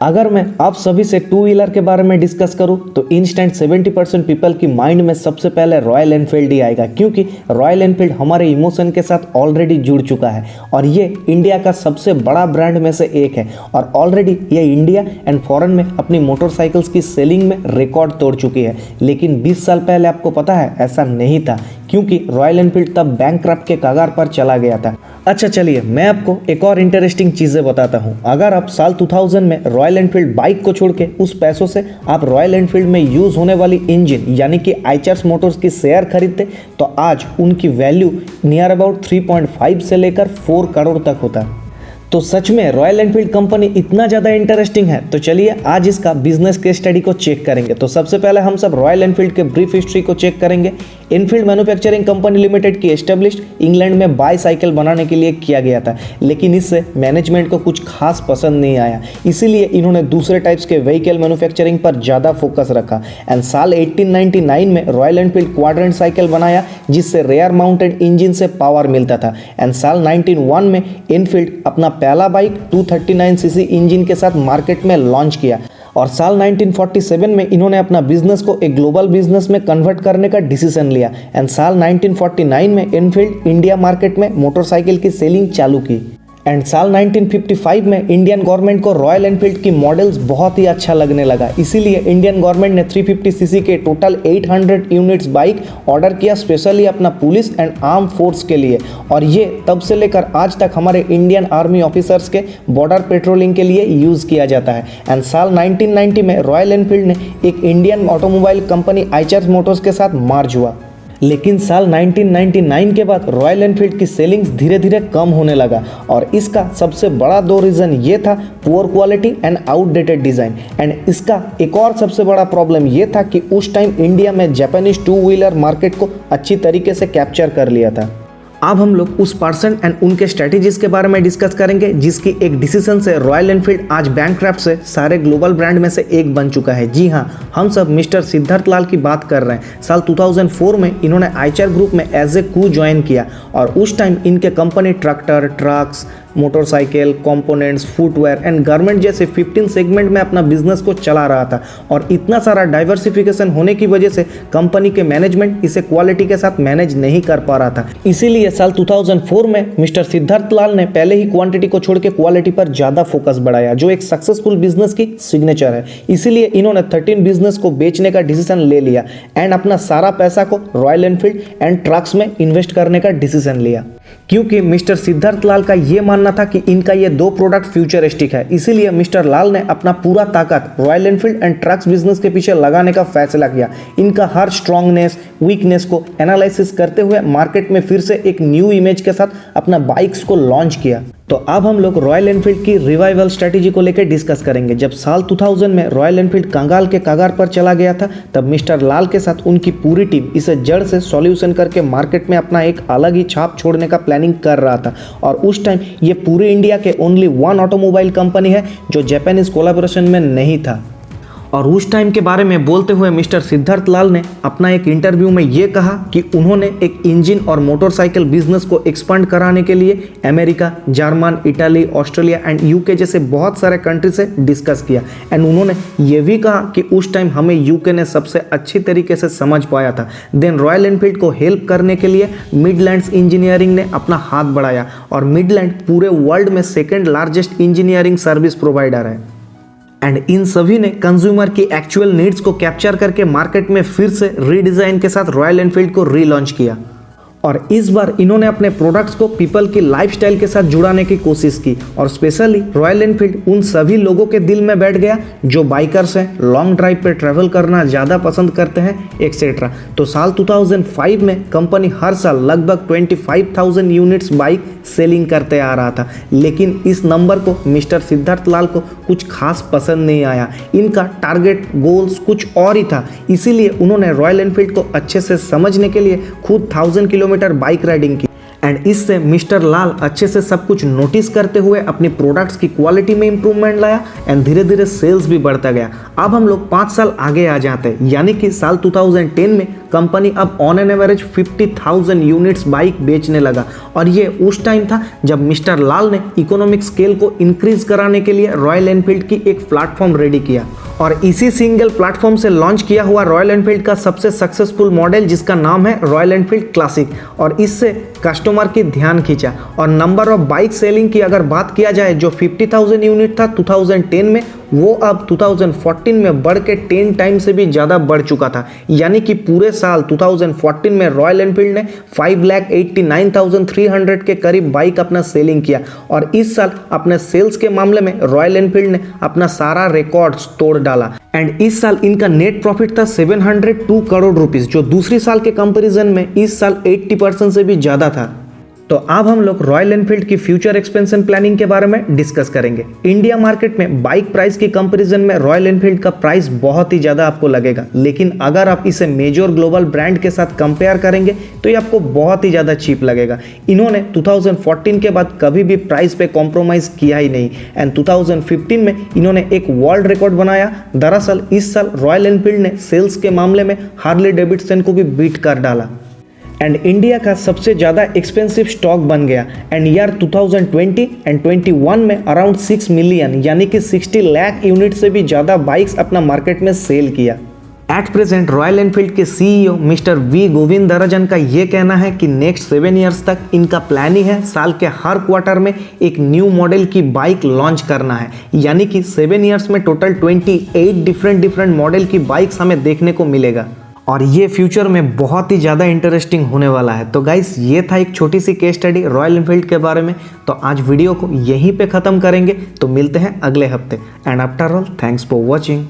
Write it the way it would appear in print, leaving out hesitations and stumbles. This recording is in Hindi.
अगर मैं आप सभी से टू व्हीलर के बारे में डिस्कस करूं तो इंस्टेंट 70% पीपल की माइंड में सबसे पहले रॉयल एनफील्ड ही आएगा, क्योंकि रॉयल एनफील्ड हमारे इमोशन के साथ ऑलरेडी जुड़ चुका है और ये इंडिया का सबसे बड़ा ब्रांड में से एक है और ऑलरेडी ये इंडिया एंड फॉरेन में अपनी मोटरसाइकिल्स की सेलिंग में रिकॉर्ड तोड़ चुकी है। लेकिन 20 साल पहले आपको पता है ऐसा नहीं था, क्योंकि रॉयल एनफील्ड तब बैंकक्रप्ट के कगार पर चला गया था। अच्छा चलिए मैं आपको एक और इंटरेस्टिंग चीज़ें बताता हूँ। अगर आप साल 2000 में रॉयल एनफील्ड बाइक को छोड़ के उस पैसों से आप रॉयल एनफील्ड में यूज़ होने वाली इंजन यानी कि आइचर्स मोटर्स की शेयर खरीदते तो आज उनकी वैल्यू नियर अबाउट 3.5 से लेकर 4 करोड़ तक होता। तो सच में रॉयल एनफील्ड कंपनी इतना ज़्यादा इंटरेस्टिंग है। तो चलिए आज इसका बिजनेस केस स्टडी को चेक करेंगे। तो सबसे पहले हम सब रॉयल एनफील्ड के ब्रीफ हिस्ट्री को चेक करेंगे। एनफील्ड मैन्युफैक्चरिंग कंपनी लिमिटेड की एस्टेब्लिश इंग्लैंड में बाईसाइकिल बनाने के लिए किया गया था, लेकिन इससे मैनेजमेंट को कुछ खास पसंद नहीं आया, इसीलिए इन्होंने दूसरे टाइप्स के व्हीकल मैन्युफैक्चरिंग पर ज़्यादा फोकस रखा। एंड साल 1899 में रॉयल एनफील्ड क्वाड्रेंट साइकिल बनाया जिससे रेयर माउंटेड इंजन से पावर मिलता था। एंड साल 1901 में एनफील्ड अपना पहला बाइक 239 सीसी इंजन के साथ मार्केट में लॉन्च किया और साल 1947 में इन्होंने अपना बिजनेस को एक ग्लोबल बिजनेस में कन्वर्ट करने का डिसीजन लिया। एंड साल 1949 में एनफील्ड इंडिया मार्केट में मोटरसाइकिल की सेलिंग चालू की। एंड साल 1955 में इंडियन गवर्नमेंट को रॉयल एनफील्ड की मॉडल्स बहुत ही अच्छा लगने लगा, इसीलिए इंडियन गवर्नमेंट ने 350 सीसी के टोटल 800 यूनिट्स बाइक ऑर्डर किया स्पेशली अपना पुलिस एंड आर्म फोर्स के लिए। और ये तब से लेकर आज तक हमारे इंडियन आर्मी ऑफिसर्स के बॉर्डर पेट्रोलिंग के लिए यूज़ किया जाता है। एंड साल 1990 में रॉयल एनफील्ड ने एक इंडियन ऑटोमोबाइल कंपनी आइचर्स मोटर्स के साथ मर्ज हुआ, लेकिन साल 1999 के बाद रॉयल एनफील्ड की सेलिंग्स धीरे धीरे कम होने लगा और इसका सबसे बड़ा 2 रीज़न ये था, poor quality and outdated design. And इसका एक और सबसे बड़ा प्रॉब्लम ये था कि उस टाइम इंडिया में जापानीज टू व्हीलर मार्केट को अच्छी तरीके से कैप्चर कर लिया था। अब हम लोग उस पर्सन एंड उनके स्ट्रेटेजीज के बारे में डिस्कस करेंगे जिसकी एक डिसीजन से रॉयल एनफील्ड आज बैंकक्रप्ट से सारे ग्लोबल ब्रांड में से एक बन चुका है। जी हाँ, हम सब मिस्टर सिद्धार्थ लाल की बात कर रहे हैं। साल 2004 में इन्होंने आइचर ग्रुप में एज ए कू ज्वाइन किया और उस टाइम इनके company tractor, trucks, motorcycle, components, footwear and garment जैसे 15 सेगमेंट में अपना बिजनेस को चला रहा था और इतना सारा डाइवर्सिफिकेशन होने की वजह से कंपनी के मैनेजमेंट इसे क्वालिटी के साथ मैनेज नहीं कर पा रहा था। इसीलिए साल 2004 में मिस्टर सिद्धार्थ लाल ने पहले ही क्वांटिटी को छोड़ के क्वालिटी पर ज़्यादा फोकस बढ़ाया, जो एक सक्सेसफुल बिजनेस की सिग्नेचर है। इसीलिए इन्होंने 13 बिजनेस को बेचने का डिसीजन ले लिया एंड अपना सारा पैसा को रॉयल एनफील्ड एंड ट्रक्स में इन्वेस्ट करने का डिसीजन लिया, क्योंकि मिस्टर सिद्धार्थ लाल का ये मानना था कि इनका ये 2 प्रोडक्ट फ्यूचरिस्टिक है। इसीलिए मिस्टर लाल ने अपना पूरा ताकत royal Enfield and trucks business के पीछे लगाने का फैसला किया। इनका हर स्ट्रांगनेस, वीकनेस को एनालिसिस करते हुए मार्केट में फिर से एक न्यू इमेज के साथ अपना बाइक्स को लॉन्च किया। तो अब हम लोग रॉयल एनफील्ड की रिवाइवल स्ट्रेटेजी को लेकर डिस्कस करेंगे। जब साल 2000 में रॉयल एनफील्ड कंगाल के कगार पर चला गया था, तब मिस्टर लाल के साथ उनकी पूरी टीम इसे जड़ से सॉल्यूशन करके मार्केट में अपना एक अलग ही छाप छोड़ने का प्लानिंग कर रहा था। और उस टाइम ये पूरे इंडिया के ओनली 1 ऑटोमोबाइल कंपनी है जो जापानीज कोलैबोरेशन में नहीं था। और उस टाइम के बारे में बोलते हुए मिस्टर सिद्धार्थ लाल ने अपना एक इंटरव्यू में ये कहा कि उन्होंने एक इंजन और मोटरसाइकिल बिजनेस को एक्सपांड कराने के लिए America, German, Italy, Australia and UK जैसे बहुत सारे कंट्री से डिस्कस किया। एंड उन्होंने ये भी कहा कि उस टाइम हमें यूके ने सबसे अच्छी तरीके से समझ पाया था। देन रॉयल एनफील्ड को हेल्प करने के लिए मिडलैंड्स इंजीनियरिंग ने अपना हाथ बढ़ाया और मिडलैंड पूरे वर्ल्ड में 2nd largest engineering service provider है। एंड इन सभी ने कंज्यूमर की एक्चुअल नीड्स को कैप्चर करके मार्केट में फिर से रीडिज़ाइन के साथ रॉयल एनफील्ड को रीलॉन्च किया और इस बार इन्होंने अपने प्रोडक्ट्स को पीपल की लाइफस्टाइल के साथ जुड़ाने की कोशिश की और स्पेशली रॉयल एनफील्ड उन सभी लोगों के दिल में बैठ गया जो बाइकर्स हैं, लॉन्ग ड्राइव पे ट्रैवल करना ज़्यादा पसंद करते हैं एक्सेट्रा। तो साल 2005 में कंपनी हर साल लगभग 25,000 यूनिट्स बाइक सेलिंग करते आ रहा था, लेकिन इस नंबर को मिस्टर सिद्धार्थ लाल को कुछ खास पसंद नहीं आया। इनका टारगेट गोल्स कुछ और ही था, इसीलिए उन्होंने रॉयल एनफील्ड को अच्छे से समझने के लिए खुद 1000 किलोमीटर बाइक राइडिंग की एंड इससे मिस्टर लाल अच्छे से सब कुछ नोटिस करते हुए अपनी प्रोडक्ट्स की क्वालिटी में इंप्रूवमेंट लाया एंड धीरे धीरे सेल्स भी बढ़ता गया। अब हम लोग 5 साल आगे आ जाते हैं, यानी कि साल 2010 में कंपनी अब on an average 50,000 units bike बेचने लगा और ये उस टाइम था जब मिस्टर लाल ने इकोनॉमिक स्केल को इंक्रीज कराने के लिए रॉयल एनफील्ड की एक प्लेटफॉर्म रेडी किया और इसी सिंगल प्लेटफॉर्म से लॉन्च किया हुआ रॉयल एनफील्ड का सबसे सक्सेसफुल मॉडल जिसका नाम है रॉयल एनफील्ड क्लासिक और इससे कस्टमर की ध्यान खींचा। और नंबर ऑफ बाइक सेलिंग की अगर बात किया जाए जो 50,000 यूनिट था 2010 में, वो अब 2014 में बढ़ के 10 टाइम से भी ज़्यादा बढ़ चुका था। यानी कि पूरे साल 2014 में रॉयल एनफील्ड ने 5,89,300 के करीब बाइक अपना सेलिंग किया और इस साल अपने सेल्स के मामले में रॉयल एनफील्ड ने अपना सारा रिकॉर्ड्स तोड़ डाला एंड इस साल इनका नेट प्रॉफिट था 702 करोड़ रुपीस, जो दूसरी साल के कंपैरिजन में इस साल 80% से भी ज़्यादा था। तो अब हम लोग रॉयल एनफील्ड की फ्यूचर एक्सपेंशन प्लानिंग के बारे में डिस्कस करेंगे। इंडिया मार्केट में बाइक प्राइस की कंपैरिजन में रॉयल एनफील्ड का प्राइस बहुत ही ज़्यादा आपको लगेगा, लेकिन अगर आप इसे मेजर ग्लोबल ब्रांड के साथ कंपेयर करेंगे तो ये आपको बहुत ही ज़्यादा चीप लगेगा। इन्होंने 2014 के बाद कभी भी प्राइस पे कॉम्प्रोमाइज़ किया ही नहीं एंड 2015 में इन्होंने एक वर्ल्ड रिकॉर्ड बनाया। दरअसल इस साल रॉयल एनफील्ड ने सेल्स के मामले में हार्ले डेविडसन को भी बीट कर डाला एंड इंडिया का सबसे ज़्यादा एक्सपेंसिव स्टॉक बन गया एंड ईयर 2020 एंड 21 में अराउंड 6 मिलियन यानी कि 60 लाख यूनिट से भी ज़्यादा बाइक्स अपना मार्केट में सेल किया। एट प्रेजेंट रॉयल एनफील्ड के सीईओ मिस्टर वी गोविंदराजन का ये कहना है कि नेक्स्ट 7 ईयर्स तक इनका प्लान ही है साल के हर क्वार्टर में एक न्यू मॉडल की बाइक लॉन्च करना है, यानी कि 7 ईयर्स में टोटल 28 डिफरेंट मॉडल की बाइक्स हमें देखने को मिलेगा और ये फ्यूचर में बहुत ही ज़्यादा इंटरेस्टिंग होने वाला है। तो गाइस ये था एक छोटी सी केस स्टडी रॉयल एनफील्ड के बारे में। तो आज वीडियो को यहीं पे ख़त्म करेंगे, तो मिलते हैं अगले हफ्ते and after all thanks for watching.